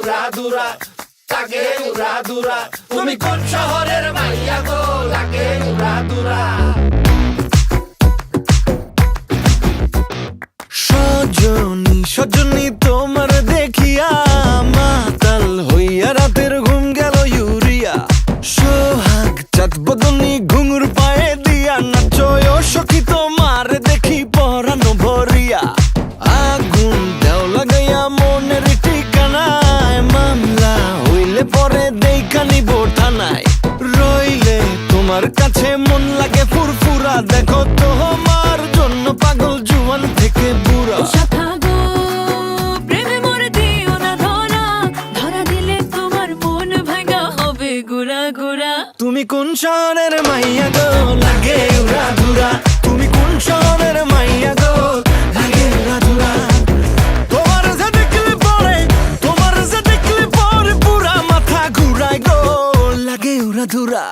উড়াধুরা, লাগে উড়াধুরা। তুমি কোন শহরের মাইয়া গো, লাগে উড়াধুরা। সজনী সজনী তোমার দেখিয়া মাতাল হইয়া রাতের ঘুম গেল ইউরিয়া। সোহাগ চাঁদ বদনী ঘুঙুর পায়ে দিয়া নাচয় সখী তোমার দেখি পরানো ভরিয়া। আগুন দেও লাগাইয়া মনের ঠিকানায়, মামলা হইলে পরে দেখা নিব থানায়। রইলে তোমার কাছে মন লাগে ফুরফুরা, দেখো তোমার জন্য পাগল জুয়ান থেকে বুড়া। শাখা গো প্রেমে মরে দিও না ধরা, ধরা দিলে তোমার মন ভাঙা হবে গুড়া গুড়া। তুমি কোন শহরের মাইয়া গো, লাগে উড়াধুরা। তুমি কোন শহরের মাইয়া গো, লাগে উড়াধুরা। তোমার যে দেখলে পরে, তোমার যে দেখলে পরে পুরা মাথা ঘুরায় গো, লাগে উড়াধুরা।